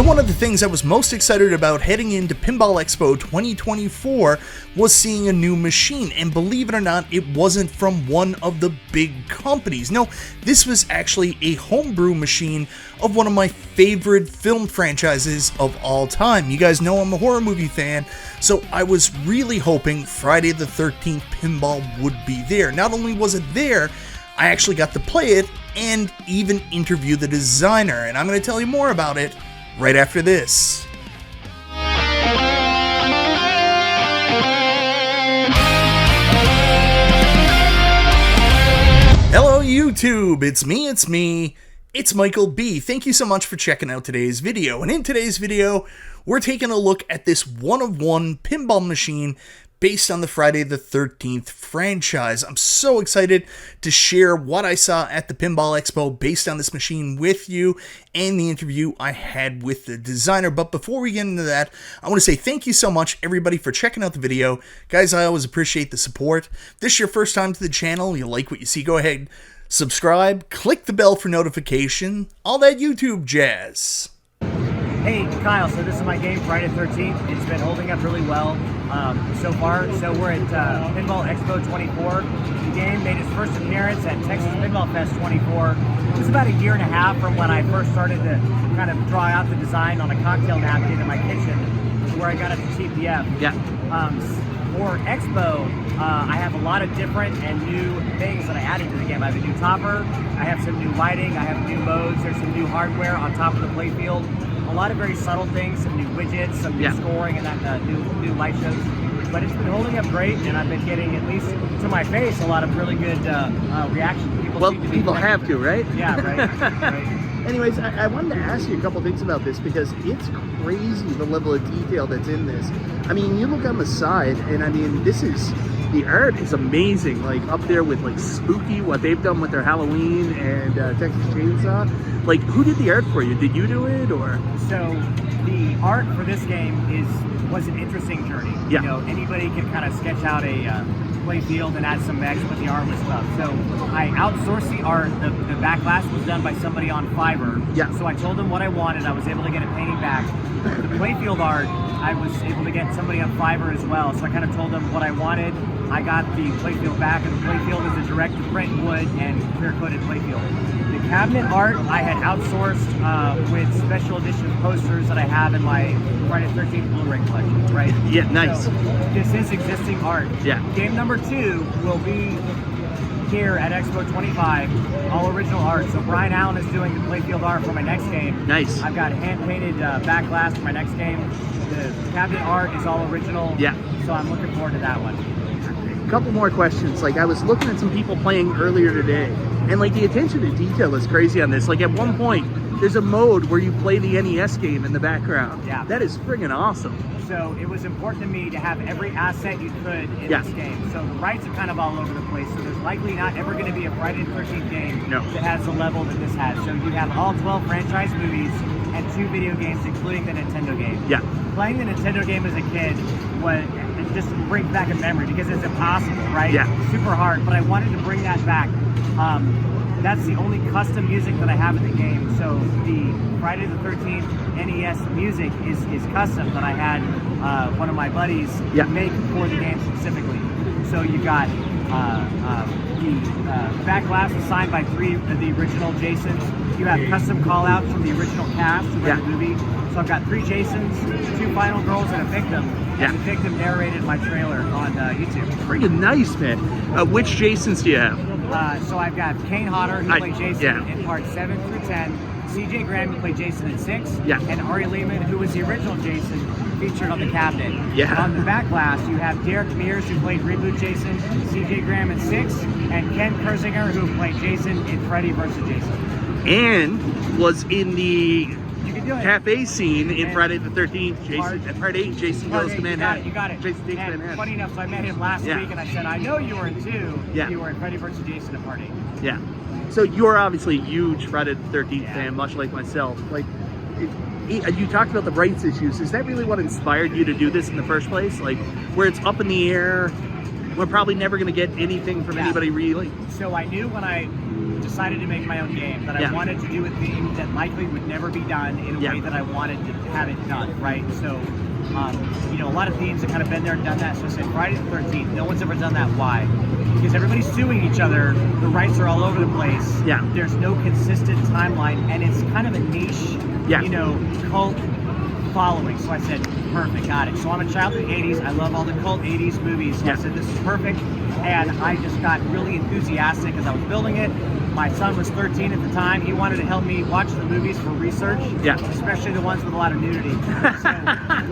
So one of the things I was most excited about heading into Pinball Expo 2024 was seeing a new machine, and believe it or not, it wasn't from one of the big companies. No, this was actually a homebrew machine of one of my favorite film franchises of all time. You guys know I'm a horror movie fan, so I was really hoping Friday the 13th Pinball would be there. Not only was it there, I actually got to play it and even interview the designer, and I'm going to tell you more about it right after this. Hello YouTube, it's me, it's Michael B. Thank you so much for checking out today's video, and in today's video, we're taking a look at this one-of-one pinball machine based on the Friday the 13th franchise. I'm so excited to share what I saw at the Pinball Expo based on this machine with you and the interview I had with the designer. But before we get into that, I want to say thank you so much, everybody, for checking out the video. Guys, I always appreciate the support. If this is your first time to the channel, you like what you see, go ahead, subscribe, click the bell for notification, all that YouTube jazz. Hey, Kyle, so this is my game, Friday the 13th. It's been holding up really well so far. So we're at Pinball Expo 24. The game made its first appearance at Texas Pinball Fest 24. It was about a year and a half from when I first started to kind of draw out the design on a cocktail napkin in my kitchen, where I got it to TPF. Yeah. For Expo, I have a lot of different and new things that I added to the game. I have a new topper, I have some new lighting, I have new modes, there's some new hardware on top of the playfield. A lot of very subtle things, some new widgets, some new scoring, and that new light shows. But it's been holding up great, and I've been getting, at least to my face, a lot of really good reactions. People have to, right? Yeah, right. Right. Anyways, I wanted to ask you a couple things about this because it's crazy the level of detail that's in this. I mean, you look on the side, and I mean, the art is amazing, like up there with like Spooky, what they've done with their Halloween and Texas Chainsaw. Like, who did the art for you? Did you do it, or? So the art for this game was an interesting journey. Yeah. You know, anybody can kind of sketch out a play field and add some mix, but the art was tough. So I outsourced the art. The backlash was done by somebody on Fiverr. Yeah. So I told them what I wanted. I was able to get a painting back. The playfield art, I was able to get somebody on Fiverr as well. So I kind of told them what I wanted. I got the playfield back, and the playfield is a direct-to-print wood and clear-coated playfield. The cabinet art I had outsourced with special edition posters that I have in my Friday the 13th Blu-ray collection, right? Yeah, nice. So this is existing art. Yeah. Game number 2 will be here at Expo 25, all original art. So Brian Allen is doing the playfield art for my next game. Nice. I've got hand-painted backlash for my next game. The cabinet art is all original. Yeah. So I'm looking forward to that one. Couple more questions. Like, I was looking at some people playing earlier today, and like the attention to detail is crazy on this. Like, at one point there's a mode where you play the NES game in the background. Yeah, that is friggin' awesome. So it was important to me to have every asset you could in this game. So the rights are kind of all over the place, so there's likely not ever going to be a Friday the 13th game that has the level that this has. So you have all 12 franchise movies and 2 video games, including the Nintendo game. Yeah. Playing the Nintendo game as a kid was just brings back a memory because it's impossible, right? Yeah. Super hard, but I wanted to bring that back. That's the only custom music that I have in the game. So the Friday the 13th NES music is custom that I had one of my buddies make for the game specifically. So you got the backlash was signed by 3 of the original Jasons. You have custom call-outs from the original cast who read the movie. So I've got 3 Jasons, 2 final girls, and a victim. And the victim narrated my trailer on YouTube. Pretty nice, man. Which Jasons do you have? So I've got Kane Hodder, who played Jason in parts 7 through 10. CJ Graham, who played Jason in 6. And Ari Lehman, who was the original Jason, featured on the cabinet. On the backlash, you have Derek Mears, who played Reboot Jason, CJ Graham in 6, and Ken Kersinger, who played Jason in Freddy vs. Jason. And was in the cafe scene in Friday the 13th, part 8, Jason Goes to Manhattan. You got it. Jason Takes Manhattan. Funny enough, so I met him last week, and I said, I know you were in 2. You were in Freddy vs. Jason in part 8. Yeah. So you're obviously a huge Friday the 13th fan, much like myself. Like, you talked about the rights issues. Is that really what inspired you to do this in the first place? Like, where it's up in the air, we're probably never going to get anything from anybody really? So I knew when I decided to make my own game, that I wanted to do a theme that likely would never be done in a way that I wanted to have it done, right? So, you know, a lot of themes have kind of been there and done that. So I said, Friday the 13th, no one's ever done that. Why? Because everybody's suing each other. The rights are all over the place. Yeah. There's no consistent timeline, and it's kind of a niche, you know, cult following. So I said, perfect, got it. So I'm a child of the 80s. I love all the cult 80s movies. So I said, this is perfect. And I just got really enthusiastic as I was building it. My son was 13 at the time. He wanted to help me watch the movies for research, especially the ones with a lot of nudity. So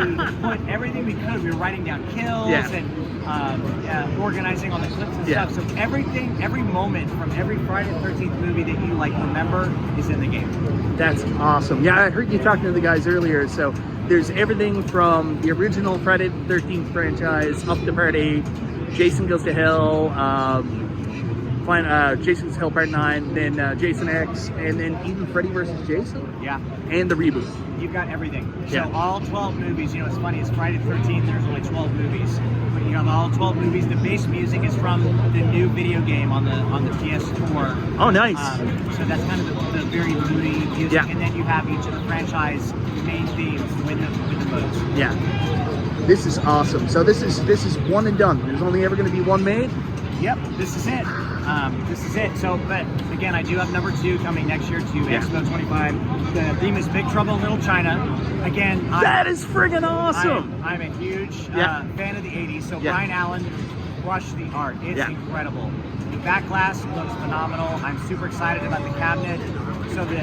we put everything we could. We were writing down kills and organizing all the clips and stuff. So everything, every moment from every Friday the 13th movie that you like remember is in the game. That's awesome. Yeah, I heard you talking to the guys earlier. So there's everything from the original Friday the 13th franchise up to Part 8, Jason Goes to Hell, Jason Goes to Hell Part 9, then Jason X, and then even Freddy vs. Jason. Yeah. And the reboot. You've got everything. So all 12 movies, you know, it's funny, it's Friday the 13th, there's only 12 movies. But you know, all 12 movies, the base music is from the new video game on the PS4. Oh, nice. So that's kind of the very moody music. And then you have each of the franchise main themes with the modes. Yeah. This is awesome. So this is one and done. There's only ever going to be one made? Yep, this is it. This is it. So, but again, I do have number 2 coming next year to Expo 25. The theme is Big Trouble in Little China. Again, that is friggin' awesome. I'm a huge fan of the 80s. So Brian Allen crushed the art. It's incredible. The back glass looks phenomenal. I'm super excited about the cabinet. So the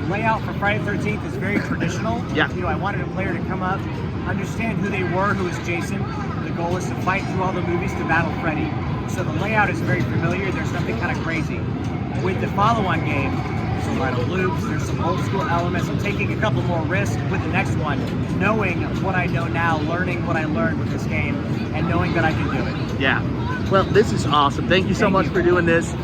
layout for Friday the 13th is very traditional. You know, I wanted a player to come up, understand who they were, who is Jason. The goal is to fight through all the movies to battle Freddy. So the layout is very familiar. There's nothing kind of crazy. With the follow-on game, there's a lot of loops. There's some old school elements. I'm taking a couple more risks with the next one, knowing what I know now, learning what I learned with this game, and knowing that I can do it. Yeah. Well, this is awesome. Thank you so much for doing this.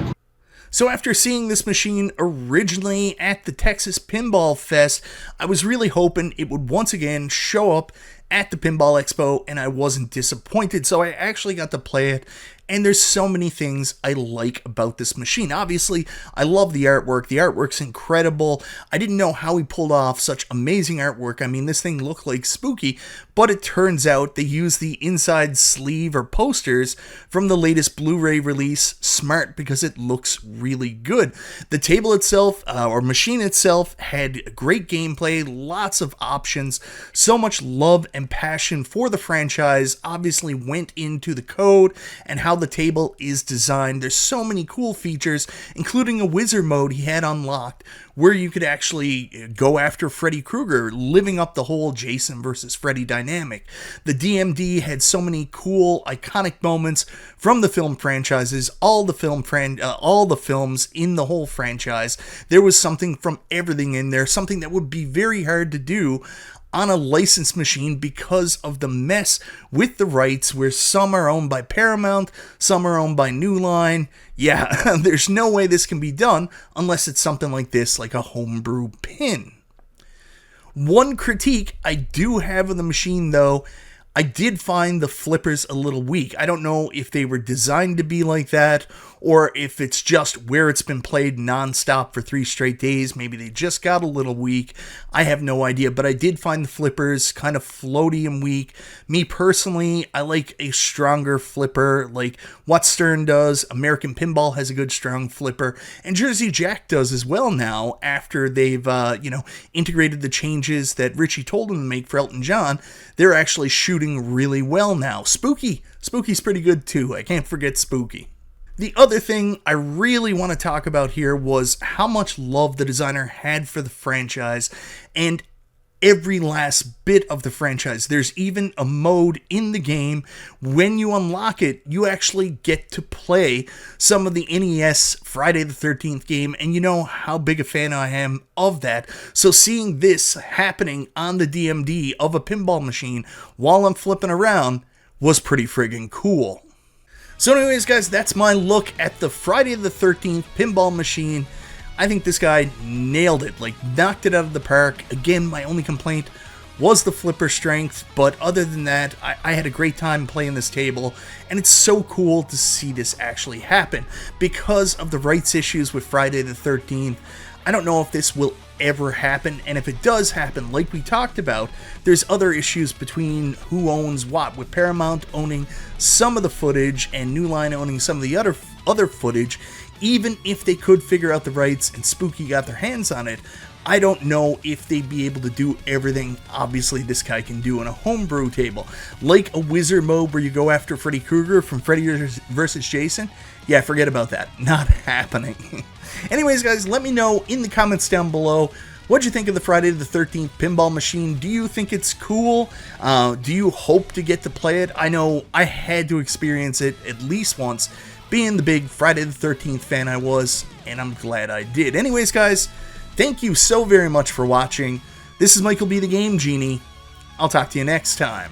So after seeing this machine originally at the Texas Pinball Fest, I was really hoping it would once again show up at the Pinball Expo, and I wasn't disappointed. So I actually got to play it, and there's so many things I like about this machine. Obviously, I love the artwork. The artwork's incredible. I didn't know how he pulled off such amazing artwork. I mean, this thing looked like spooky, but it turns out they used the inside sleeve or posters from the latest Blu-ray release. Smart, because it looks really good. The table itself, or machine itself, had great gameplay, lots of options, so much love and passion for the franchise obviously went into the code and how the table is designed. There's so many cool features, including a wizard mode he had unlocked, where you could actually go after Freddy Krueger, living up the whole Jason versus Freddy dynamic. The DMD had so many cool, iconic moments from the film franchises, all the films in the whole franchise. There was something from everything in there, something that would be very hard to do on a licensed machine because of the mess with the rights, where some are owned by Paramount, some are owned by New Line. Yeah, there's no way this can be done unless it's something like this, like a homebrew pin. One critique I do have of the machine, though, I did find the flippers a little weak. I don't know if they were designed to be like that, or if it's just where it's been played nonstop for 3 straight days. Maybe they just got a little weak. I have no idea, but I did find the flippers kind of floaty and weak. Me personally, I like a stronger flipper like what Stern does. American Pinball has a good strong flipper, and Jersey Jack does as well now after they've integrated the changes that Richie told them to make for Elton John. They're actually shooting really well now. Spooky's pretty good too. I can't forget Spooky. The other thing I really want to talk about here was how much love the designer had for the franchise and every last bit of the franchise. There's even a mode in the game. When you unlock it, you actually get to play some of the NES Friday the 13th game, and you know how big a fan I am of that. So seeing this happening on the DMD of a pinball machine while I'm flipping around was pretty friggin' cool. So anyways, guys, that's my look at the Friday the 13th pinball machine. I think this guy nailed it, like knocked it out of the park. Again, my only complaint was the flipper strength, but other than that, I had a great time playing this table, and it's so cool to see this actually happen. Because of the rights issues with Friday the 13th, I don't know if this will ever happen, and if it does happen, like we talked about, there's other issues between who owns what, with Paramount owning some of the footage and New Line owning some of the other footage. Even if they could figure out the rights and Spooky got their hands on it, I don't know if they'd be able to do everything obviously this guy can do on a homebrew table. Like a wizard mode where you go after Freddy Krueger from Freddy vs. Jason. Yeah, forget about that. Not happening. Anyways, guys, let me know in the comments down below, what'd you think of the Friday the 13th pinball machine? Do you think it's cool? Do you hope to get to play it? I know I had to experience it at least once, being the big Friday the 13th fan I was, and I'm glad I did. Anyways, guys, thank you so very much for watching. This is Michael B. the Game Genie. I'll talk to you next time.